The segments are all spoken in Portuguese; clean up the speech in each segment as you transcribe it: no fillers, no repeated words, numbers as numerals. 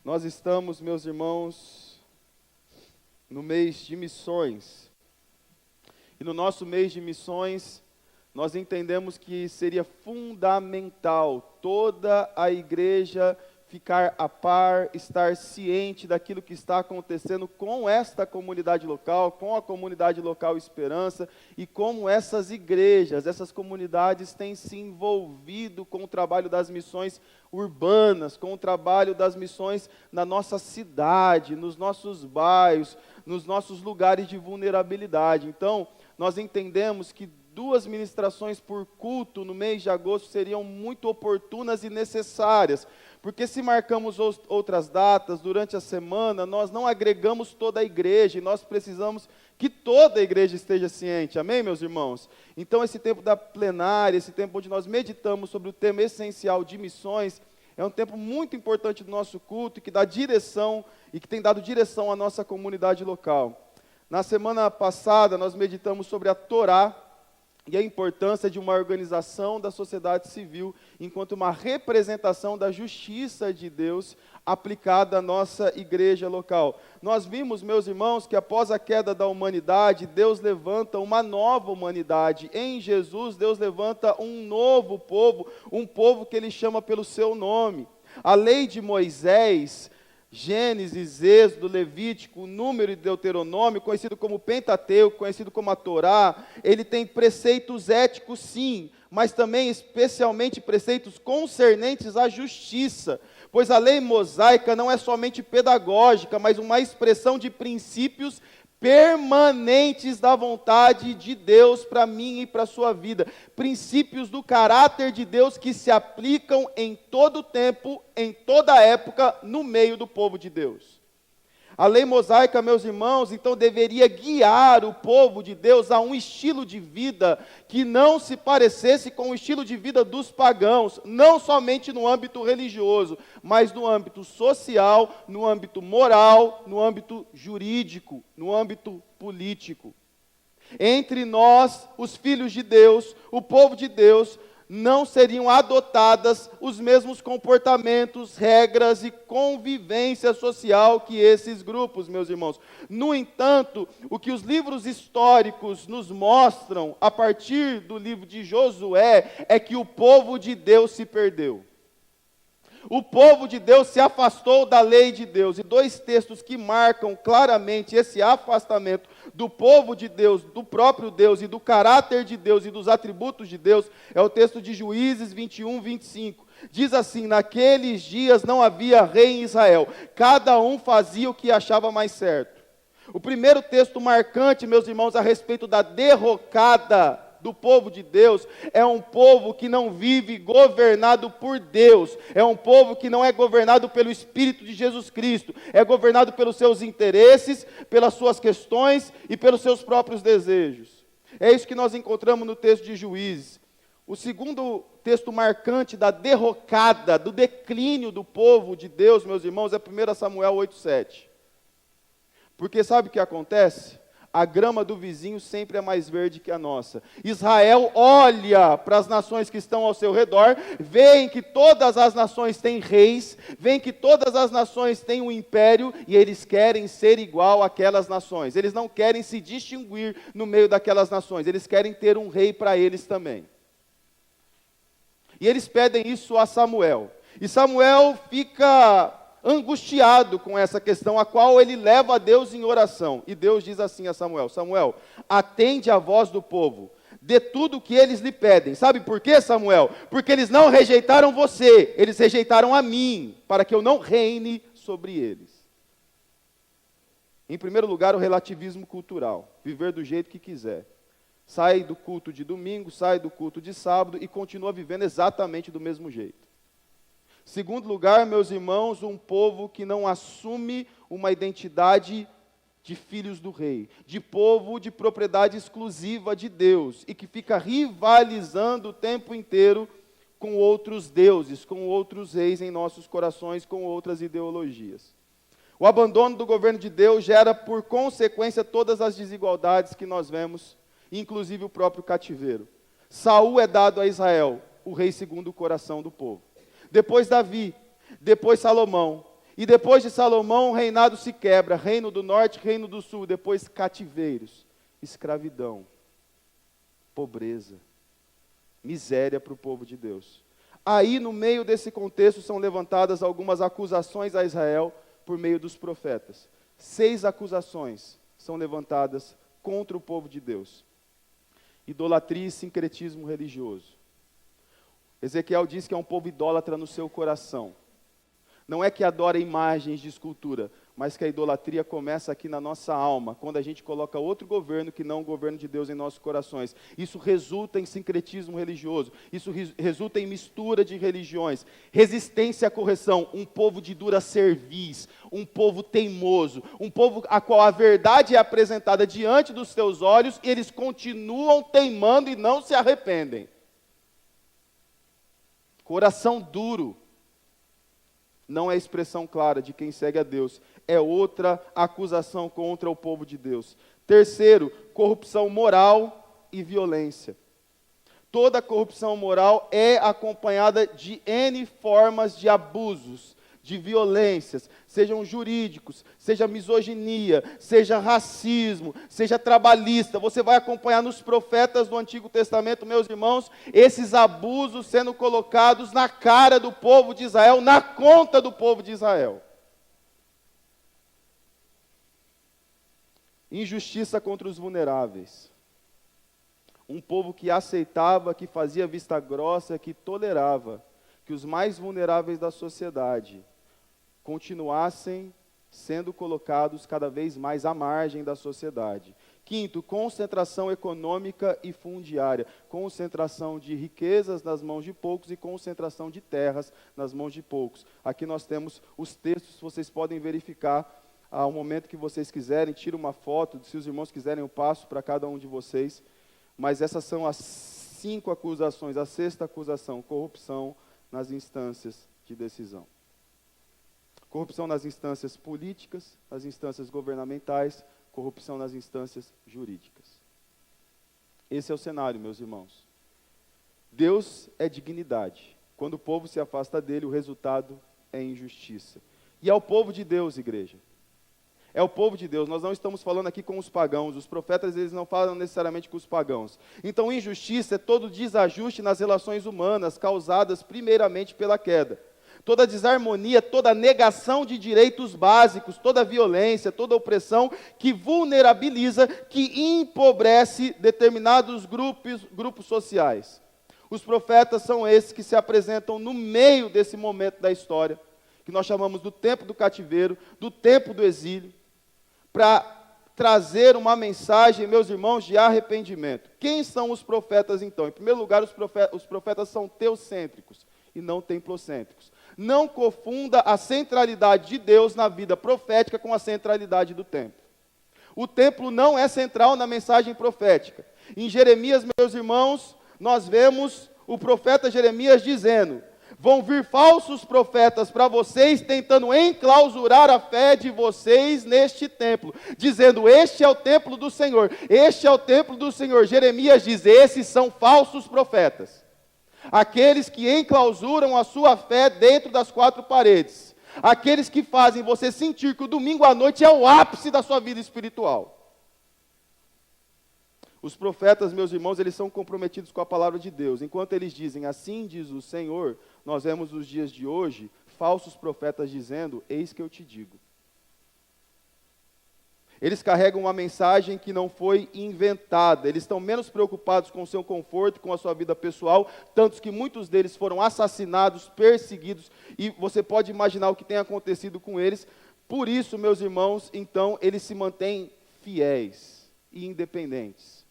Nós estamos, meus irmãos, no mês de missões. E no nosso mês de missões, nós entendemos que seria fundamental toda a igreja ficar a par, estar ciente daquilo que está acontecendo com esta comunidade local, com a comunidade local Esperança, e como essas igrejas, essas comunidades têm se envolvido com o trabalho das missões urbanas, com o trabalho das missões na nossa cidade, nos nossos bairros, nos nossos lugares de vulnerabilidade. Então, nós entendemos que 2 ministrações por culto no mês de agosto seriam muito oportunas e necessárias, porque se marcamos outras datas durante a semana, nós não agregamos toda a igreja, e nós precisamos que toda a igreja esteja ciente, amém, meus irmãos? Então, esse tempo da plenária, esse tempo onde nós meditamos sobre o tema essencial de missões, é um tempo muito importante do nosso culto, que dá direção, e que tem dado direção à nossa comunidade local. Na semana passada, nós meditamos sobre a Torá, e a importância de uma organização da sociedade civil enquanto uma representação da justiça de Deus aplicada à nossa igreja local. Nós vimos, meus irmãos, que após a queda da humanidade, Deus levanta uma nova humanidade. Em Jesus, Deus levanta um novo povo, um povo que Ele chama pelo seu nome. A lei de Moisés, Gênesis, Êxodo, Levítico, Número e Deuteronômio, conhecido como Pentateuco, conhecido como a Torá, ele tem preceitos éticos sim, mas também especialmente preceitos concernentes à justiça, pois a lei mosaica não é somente pedagógica, mas uma expressão de princípios permanentes da vontade de Deus para mim e para a sua vida. Princípios do caráter de Deus que se aplicam em todo tempo, em toda época, no meio do povo de Deus. A lei mosaica, meus irmãos, então deveria guiar o povo de Deus a um estilo de vida que não se parecesse com o estilo de vida dos pagãos, não somente no âmbito religioso, mas no âmbito social, no âmbito moral, no âmbito jurídico, no âmbito político. Entre nós, os filhos de Deus, o povo de Deus, não seriam adotadas os mesmos comportamentos, regras e convivência social que esses grupos, meus irmãos. No entanto, o que os livros históricos nos mostram, a partir do livro de Josué, é que o povo de Deus se perdeu. O povo de Deus se afastou da lei de Deus, e 2 textos que marcam claramente esse afastamento do povo de Deus, do próprio Deus e do caráter de Deus e dos atributos de Deus, é o texto de Juízes 21, 25. Diz assim: naqueles dias não havia rei em Israel, cada um fazia o que achava mais certo. O primeiro texto marcante, meus irmãos, a respeito da derrocada do povo de Deus, é um povo que não vive governado por Deus, é um povo que não é governado pelo Espírito de Jesus Cristo, é governado pelos seus interesses, pelas suas questões e pelos seus próprios desejos. É isso que nós encontramos no texto de Juízes. O segundo texto marcante da derrocada, do declínio do povo de Deus, meus irmãos, é 1 Samuel 8:7. Porque sabe o que acontece? A grama do vizinho sempre é mais verde que a nossa. Israel olha para as nações que estão ao seu redor, vê que todas as nações têm reis, vê que todas as nações têm um império, e eles querem ser igual àquelas nações. Eles não querem se distinguir no meio daquelas nações, eles querem ter um rei para eles também. E eles pedem isso a Samuel. E Samuel fica angustiado com essa questão, a qual ele leva a Deus em oração. E Deus diz assim a Samuel: Samuel, atende a voz do povo, dê tudo o que eles lhe pedem. Sabe por quê, Samuel? Porque eles não rejeitaram você, eles rejeitaram a mim, para que eu não reine sobre eles. Em primeiro lugar, o relativismo cultural, viver do jeito que quiser. Sai do culto de domingo, sai do culto de sábado e continua vivendo exatamente do mesmo jeito. Segundo lugar, meus irmãos, um povo que não assume uma identidade de filhos do rei, de povo de propriedade exclusiva de Deus, e que fica rivalizando o tempo inteiro com outros deuses, com outros reis em nossos corações, com outras ideologias. O abandono do governo de Deus gera, por consequência, todas as desigualdades que nós vemos, inclusive o próprio cativeiro. Saul é dado a Israel, o rei segundo o coração do povo. Depois Davi, depois Salomão. E depois de Salomão, o reinado se quebra. Reino do norte, reino do sul. Depois cativeiros, escravidão, pobreza, miséria para o povo de Deus. Aí, no meio desse contexto, são levantadas algumas acusações a Israel por meio dos profetas. 6 acusações são levantadas contra o povo de Deus. Idolatria e sincretismo religioso. Ezequiel diz que é um povo idólatra no seu coração. Não é que adora imagens de escultura, mas que a idolatria começa aqui na nossa alma, quando a gente coloca outro governo que não o governo de Deus em nossos corações. Isso resulta em sincretismo religioso, isso resulta em mistura de religiões, resistência à correção, um povo de dura cerviz, um povo teimoso, um povo a qual a verdade é apresentada diante dos seus olhos e eles continuam teimando e não se arrependem. Coração duro. Não é expressão clara de quem segue a Deus. É outra acusação contra o povo de Deus. Terceiro, corrupção moral e violência. Toda corrupção moral é acompanhada de N formas de abusos, de violências, sejam jurídicos, seja misoginia, seja racismo, seja trabalhista. Você vai acompanhar nos profetas do Antigo Testamento, meus irmãos, esses abusos sendo colocados na cara do povo de Israel, na conta do povo de Israel. Injustiça contra os vulneráveis. Um povo que aceitava, que fazia vista grossa, que tolerava que os mais vulneráveis da sociedade continuassem sendo colocados cada vez mais à margem da sociedade. Quinto, concentração econômica e fundiária. Concentração de riquezas nas mãos de poucos e concentração de terras nas mãos de poucos. Aqui nós temos os textos, vocês podem verificar ao momento que vocês quiserem, tira uma foto, se os irmãos quiserem eu passo para cada um de vocês. Mas essas são as 5 acusações. A 6ª acusação, corrupção nas instâncias de decisão. Corrupção nas instâncias políticas, nas instâncias governamentais, corrupção nas instâncias jurídicas. Esse é o cenário, meus irmãos. Deus é dignidade. Quando o povo se afasta dele, o resultado é injustiça. E é o povo de Deus, igreja. É o povo de Deus. Nós não estamos falando aqui com os pagãos. Os profetas, eles não falam necessariamente com os pagãos. Então, injustiça é todo desajuste nas relações humanas, causadas primeiramente pela queda. Toda desarmonia, toda negação de direitos básicos, toda violência, toda opressão que vulnerabiliza, que empobrece determinados grupos sociais. Os profetas são esses que se apresentam no meio desse momento da história, que nós chamamos do tempo do cativeiro, do tempo do exílio, para trazer uma mensagem, meus irmãos, de arrependimento. Quem são os profetas, então? Em primeiro lugar, os profetas são teocêntricos e não templocêntricos. Não confunda a centralidade de Deus na vida profética com a centralidade do templo. O templo não é central na mensagem profética. Em Jeremias, meus irmãos, nós vemos o profeta Jeremias dizendo: vão vir falsos profetas para vocês, tentando enclausurar a fé de vocês neste templo, dizendo: este é o templo do Senhor, este é o templo do Senhor. Jeremias diz: esses são falsos profetas. Aqueles que enclausuram a sua fé dentro das 4 paredes. Aqueles que fazem você sentir que o domingo à noite é o ápice da sua vida espiritual. Os profetas, meus irmãos, eles são comprometidos com a palavra de Deus. Enquanto eles dizem, assim diz o Senhor, nós vemos nos dias de hoje, falsos profetas dizendo, eis que eu te digo. Eles carregam uma mensagem que não foi inventada. Eles estão menos preocupados com o seu conforto, com a sua vida pessoal, tanto que muitos deles foram assassinados, perseguidos, e você pode imaginar o que tem acontecido com eles. Por isso, meus irmãos, então, eles se mantêm fiéis e independentes.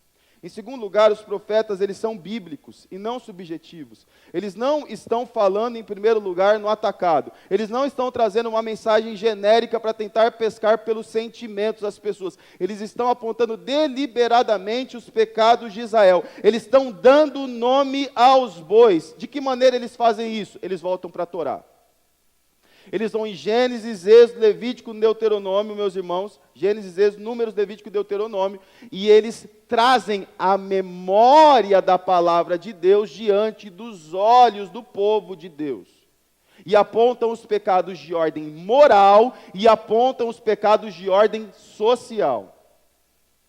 Em segundo lugar, os profetas, eles são bíblicos e não subjetivos. Eles não estão falando, em primeiro lugar, no atacado. Eles não estão trazendo uma mensagem genérica para tentar pescar pelos sentimentos das pessoas. Eles estão apontando deliberadamente os pecados de Israel. Eles estão dando nome aos bois. De que maneira eles fazem isso? Eles voltam para a Torá. Eles vão em Gênesis, Êxodo, Levítico, Deuteronômio, meus irmãos. Gênesis, Êxodo, Números, Levítico e Deuteronômio. E eles trazem a memória da palavra de Deus diante dos olhos do povo de Deus. E apontam os pecados de ordem moral e apontam os pecados de ordem social.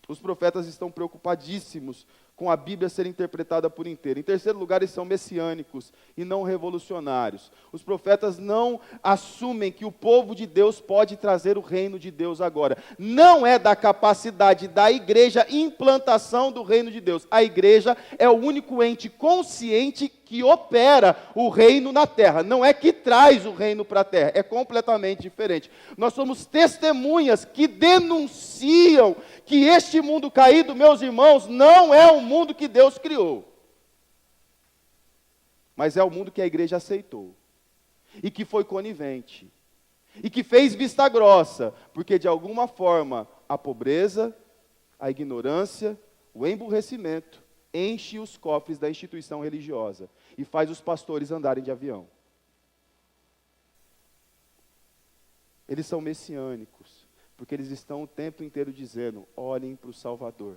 Os profetas estão preocupadíssimos com a Bíblia ser interpretada por inteiro. Em terceiro lugar, eles são messiânicos e não revolucionários. Os profetas não assumem que o povo de Deus pode trazer o reino de Deus agora. Não é da capacidade da igreja implantação do reino de Deus. A igreja é o único ente consciente que opera o reino na terra. Não é que traz o reino para a terra, é completamente diferente. Nós somos testemunhas que denunciam que este mundo caído, meus irmãos, não é o mundo que Deus criou, mas é o mundo que a igreja aceitou, e que foi conivente, e que fez vista grossa, porque de alguma forma a pobreza, a ignorância, o emburrecimento, enche os cofres da instituição religiosa, e faz os pastores andarem de avião. Eles são messiânicos, porque eles estão o tempo inteiro dizendo, olhem para o Salvador.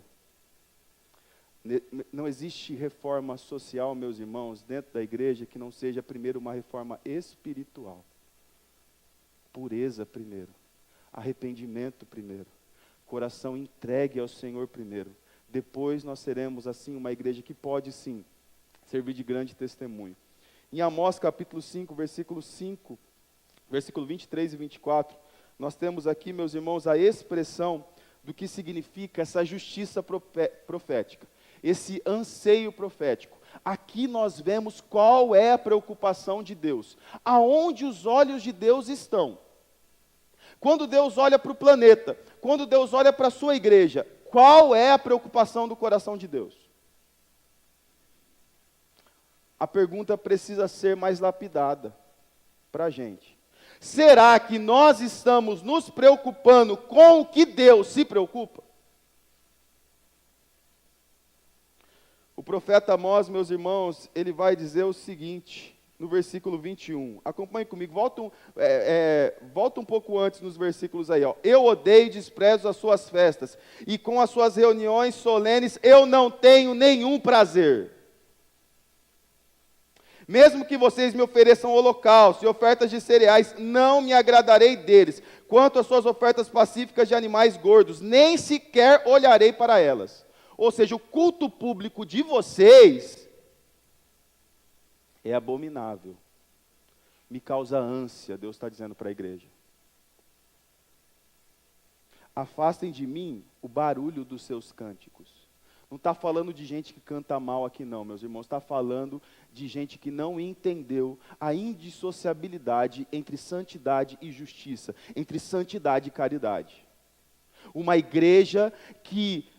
Não existe reforma social, meus irmãos, dentro da igreja, que não seja primeiro uma reforma espiritual. Pureza primeiro, arrependimento primeiro, coração entregue ao Senhor primeiro. Depois nós seremos assim uma igreja que pode sim servir de grande testemunho. Em Amós capítulo 5, versículo 23 e 24, nós temos aqui, meus irmãos, a expressão do que significa essa justiça profética, esse anseio profético. Aqui nós vemos qual é a preocupação de Deus, aonde os olhos de Deus estão. Quando Deus olha para o planeta, quando Deus olha para a sua igreja, qual é a preocupação do coração de Deus? A pergunta precisa ser mais lapidada para a gente. Será que nós estamos nos preocupando com o que Deus se preocupa? O profeta Amós, meus irmãos, ele vai dizer o seguinte, no versículo 21. Acompanhe comigo, volta um pouco antes nos versículos aí. Ó. Eu odeio e desprezo as suas festas, e com as suas reuniões solenes eu não tenho nenhum prazer. Mesmo que vocês me ofereçam holocausto e ofertas de cereais, não me agradarei deles. Quanto às suas ofertas pacíficas de animais gordos, nem sequer olharei para elas. Ou seja, o culto público de vocês é abominável. Me causa ânsia, Deus está dizendo para a igreja. Afastem de mim o barulho dos seus cânticos. Não está falando de gente que canta mal aqui não, meus irmãos. Está falando de gente que não entendeu a indissociabilidade entre santidade e justiça, entre santidade e caridade. Uma igreja que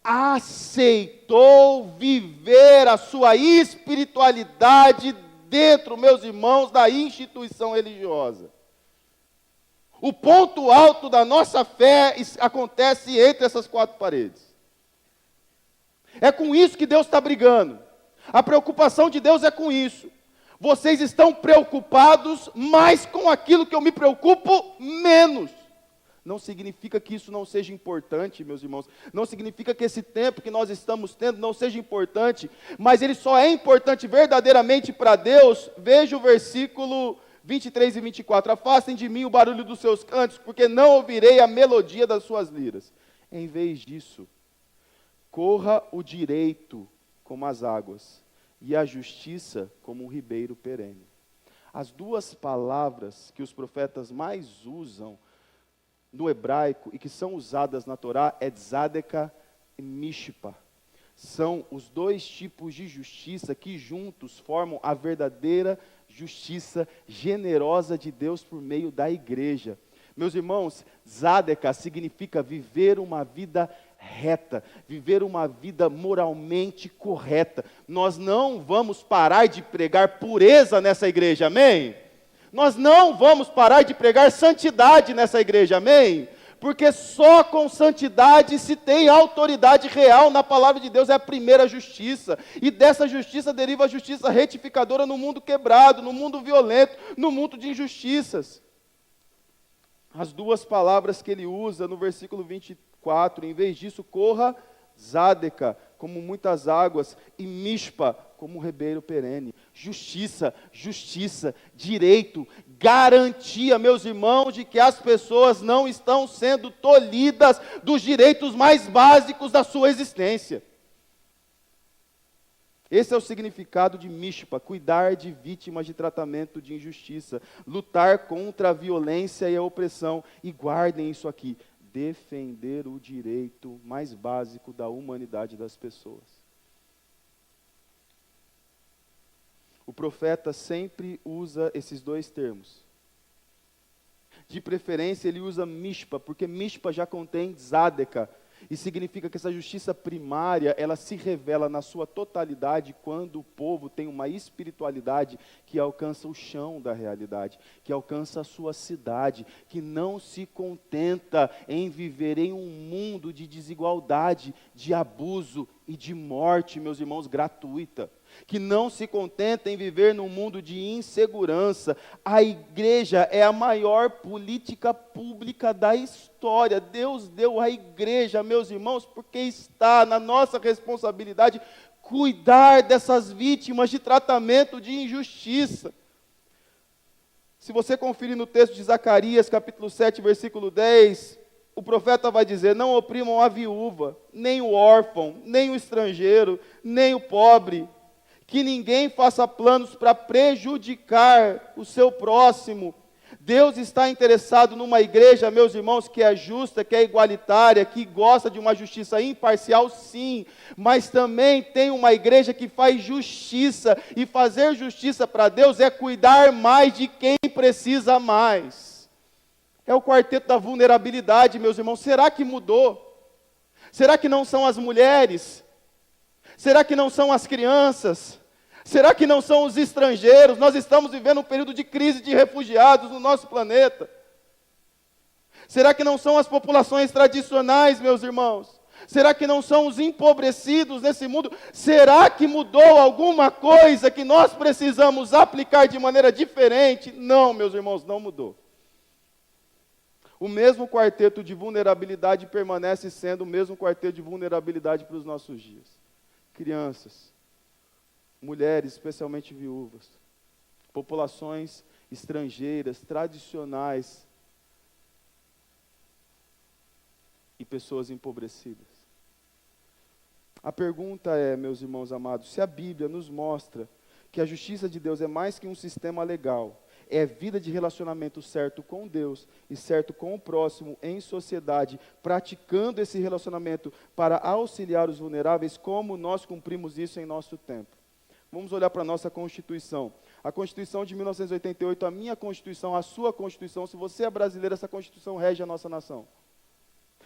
aceitou viver a sua espiritualidade dentro, meus irmãos, da instituição religiosa. O ponto alto da nossa fé acontece entre essas quatro paredes. É com isso que Deus está brigando. A preocupação de Deus é com isso. Vocês estão preocupados mais com aquilo que eu me preocupo menos. Não significa que isso não seja importante, meus irmãos. Não significa que esse tempo que nós estamos tendo não seja importante. Mas ele só é importante verdadeiramente para Deus. Veja o versículo 23 e 24. Afastem de mim o barulho dos seus cantos, porque não ouvirei a melodia das suas liras. Em vez disso, corra o direito como as águas, e a justiça como um ribeiro perene. As duas palavras que os profetas mais usam no hebraico e que são usadas na Torá é tzedekah e mishpah. São os dois tipos de justiça que juntos formam a verdadeira justiça generosa de Deus por meio da igreja. Meus irmãos, tzedekah significa viver uma vida reta, viver uma vida moralmente correta. Nós não vamos parar de pregar pureza nessa igreja, amém? Nós não vamos parar de pregar santidade nessa igreja, amém? Porque só com santidade se tem autoridade real na palavra de Deus, é a primeira justiça. E dessa justiça deriva a justiça retificadora no mundo quebrado, no mundo violento, no mundo de injustiças. As duas palavras que ele usa no versículo 24, em vez disso, corra tzedekah, como muitas águas, e mishpah, como um ribeiro perene. Justiça, justiça, direito, garantia, meus irmãos, de que as pessoas não estão sendo tolhidas dos direitos mais básicos da sua existência. Esse é o significado de mishpa, cuidar de vítimas de tratamento de injustiça, lutar contra a violência e a opressão. E guardem isso aqui, defender o direito mais básico da humanidade das pessoas. O profeta sempre usa esses dois termos. De preferência, ele usa mishpa, porque mishpa já contém tzadeka, e significa que essa justiça primária, ela se revela na sua totalidade quando o povo tem uma espiritualidade que alcança o chão da realidade, que alcança a sua cidade, que não se contenta em viver em um mundo de desigualdade, de abuso e de morte, meus irmãos, gratuita. Que não se contenta em viver num mundo de insegurança. A igreja é a maior política pública da história. Deus deu à igreja, meus irmãos, porque está na nossa responsabilidade cuidar dessas vítimas de tratamento de injustiça. Se você conferir no texto de Zacarias, capítulo 7, versículo 10, o profeta vai dizer: não oprimam a viúva, nem o órfão, nem o estrangeiro, nem o pobre, que ninguém faça planos para prejudicar o seu próximo. Deus está interessado numa igreja, meus irmãos, que é justa, que é igualitária, que gosta de uma justiça imparcial, sim, mas também tem uma igreja que faz justiça, e fazer justiça para Deus é cuidar mais de quem precisa mais. É o quarteto da vulnerabilidade, meus irmãos. Será que mudou? Será que não são as mulheres? Será que não são as crianças? Será que não são os estrangeiros? Nós estamos vivendo um período de crise de refugiados no nosso planeta. Será que não são as populações tradicionais, meus irmãos? Será que não são os empobrecidos nesse mundo? Será que mudou alguma coisa que nós precisamos aplicar de maneira diferente? Não, meus irmãos, não mudou. O mesmo quarteto de vulnerabilidade permanece sendo o mesmo quarteto de vulnerabilidade para os nossos dias. Crianças, mulheres, especialmente viúvas, populações estrangeiras, tradicionais e pessoas empobrecidas. A pergunta é, meus irmãos amados, se a Bíblia nos mostra que a justiça de Deus é mais que um sistema legal, é vida de relacionamento certo com Deus e certo com o próximo em sociedade, praticando esse relacionamento para auxiliar os vulneráveis, como nós cumprimos isso em nosso tempo? Vamos olhar para a nossa Constituição. A Constituição de 1988, a minha Constituição, a sua Constituição, se você é brasileiro, essa Constituição rege a nossa nação.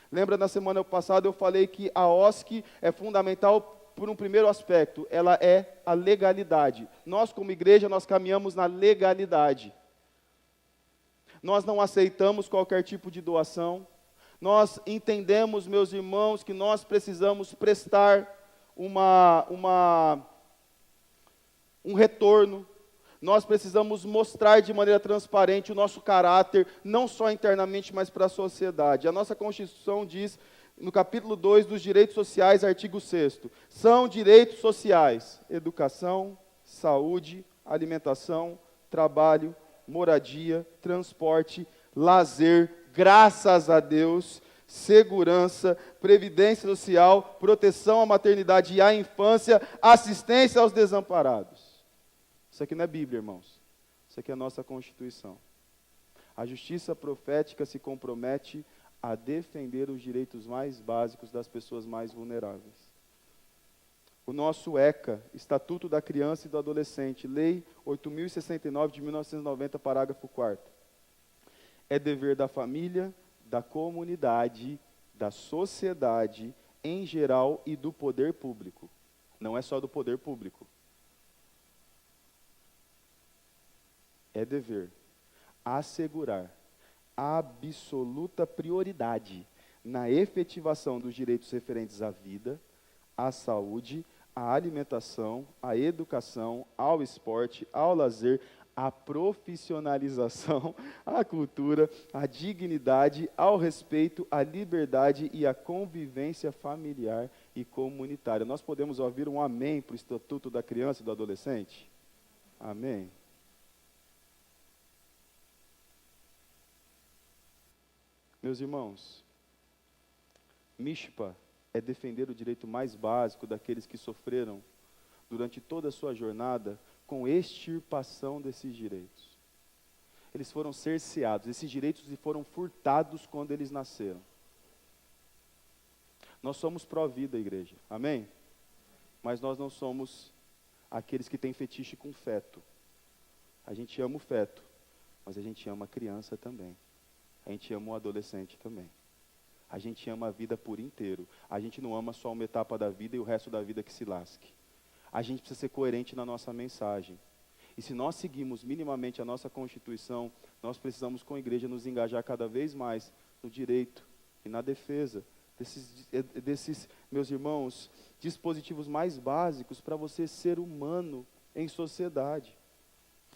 Lembra, na semana passada eu falei que a OSC é fundamental por um primeiro aspecto, ela é a legalidade. Nós, como igreja, nós caminhamos na legalidade. Nós não aceitamos qualquer tipo de doação. Nós entendemos, meus irmãos, que nós precisamos prestar um retorno. Nós precisamos mostrar de maneira transparente o nosso caráter, não só internamente, mas para a sociedade. A nossa Constituição diz, no capítulo 2 dos direitos sociais, artigo 6º, são direitos sociais: educação, saúde, alimentação, trabalho, moradia, transporte, lazer, graças a Deus, segurança, previdência social, proteção à maternidade e à infância, assistência aos desamparados. Isso aqui não é Bíblia, irmãos. Isso aqui é a nossa Constituição. A justiça profética se compromete a defender os direitos mais básicos das pessoas mais vulneráveis. O nosso ECA, Estatuto da Criança e do Adolescente, Lei 8.069 de 1990, parágrafo 4º. É dever da família, da comunidade, da sociedade em geral e do poder público. Não é só do poder público. É dever assegurar absoluta prioridade na efetivação dos direitos referentes à vida, à saúde, à alimentação, à educação, ao esporte, ao lazer, à profissionalização, à cultura, à dignidade, ao respeito, à liberdade e à convivência familiar e comunitária. Nós podemos ouvir um amém para o Estatuto da Criança e do Adolescente? Amém. Meus irmãos, Mishpa é defender o direito mais básico daqueles que sofreram durante toda a sua jornada com extirpação desses direitos. Eles foram cerceados, esses direitos foram furtados quando eles nasceram. Nós somos pró-vida, igreja, amém? Mas nós não somos aqueles que têm fetiche com feto. A gente ama o feto, mas a gente ama a criança também. A gente ama o adolescente também. A gente ama a vida por inteiro. A gente não ama só uma etapa da vida e o resto da vida que se lasque. A gente precisa ser coerente na nossa mensagem. E se nós seguimos minimamente a nossa Constituição, nós precisamos, com a igreja, nos engajar cada vez mais no direito e na defesa desses, meus irmãos, dispositivos mais básicos para você ser humano em sociedade.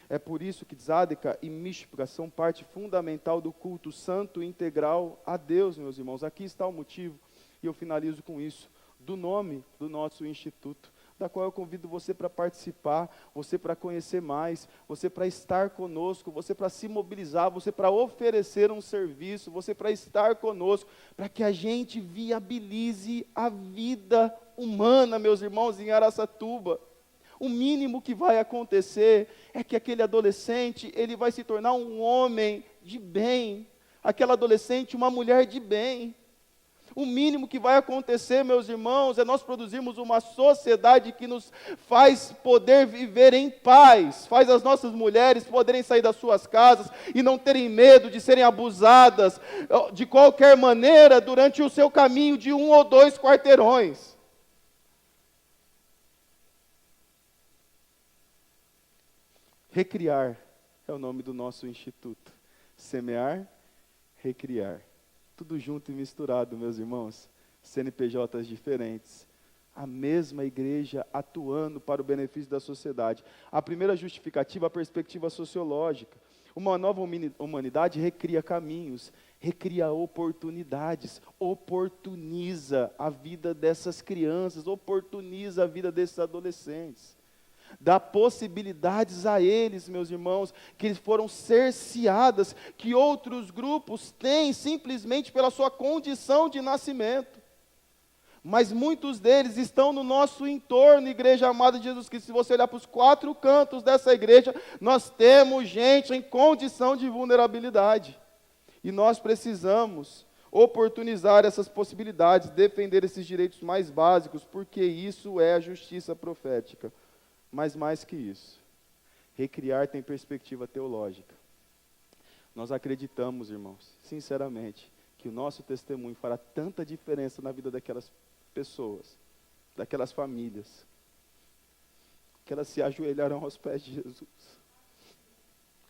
É por isso que Tzedakah e Mishpah são parte fundamental do culto santo e integral a Deus, meus irmãos. Aqui está o motivo, e eu finalizo com isso, do nome do nosso instituto, da qual eu convido você para participar, você para conhecer mais, você para estar conosco, você para se mobilizar, você para oferecer um serviço, você para estar conosco, para que a gente viabilize a vida humana, meus irmãos, em Araçatuba. O mínimo que vai acontecer é que aquele adolescente, ele vai se tornar um homem de bem, aquela adolescente uma mulher de bem. O mínimo que vai acontecer, meus irmãos, é nós produzirmos uma sociedade que nos faz poder viver em paz, faz as nossas mulheres poderem sair das suas casas e não terem medo de serem abusadas de qualquer maneira durante o seu caminho de 1 ou 2 quarteirões. Recriar é o nome do nosso instituto. Semear, recriar. Tudo junto e misturado, meus irmãos. CNPJs diferentes. A mesma igreja atuando para o benefício da sociedade. A primeira justificativa, a perspectiva sociológica. Uma nova humanidade recria caminhos, recria oportunidades, oportuniza a vida dessas crianças, oportuniza a vida desses adolescentes. Dá possibilidades a eles, meus irmãos, que eles foram cerceadas, que outros grupos têm simplesmente pela sua condição de nascimento. Mas muitos deles estão no nosso entorno, igreja amada de Jesus Cristo. Se você olhar para os 4 cantos dessa igreja, nós temos gente em condição de vulnerabilidade. E nós precisamos oportunizar essas possibilidades, defender esses direitos mais básicos, porque isso é a justiça profética. Mas mais que isso, recriar tem perspectiva teológica. Nós acreditamos, irmãos, sinceramente, que o nosso testemunho fará tanta diferença na vida daquelas pessoas, daquelas famílias, que elas se ajoelharão aos pés de Jesus,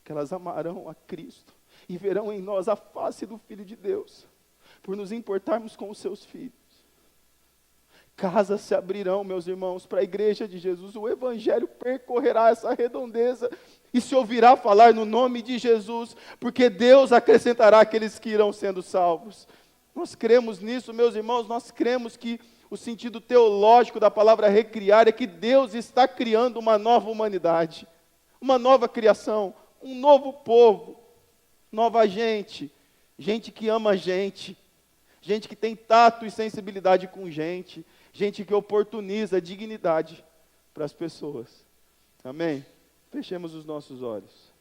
que elas amarão a Cristo e verão em nós a face do Filho de Deus, por nos importarmos com os seus filhos. Casas se abrirão, meus irmãos, para a igreja de Jesus. O evangelho percorrerá essa redondeza e se ouvirá falar no nome de Jesus, porque Deus acrescentará aqueles que irão sendo salvos. Nós cremos nisso, meus irmãos, nós cremos que o sentido teológico da palavra recriar é que Deus está criando uma nova humanidade, uma nova criação, um novo povo, nova gente, gente que ama gente que tem tato e sensibilidade com gente que oportuniza dignidade para as pessoas. Amém? Fechemos os nossos olhos.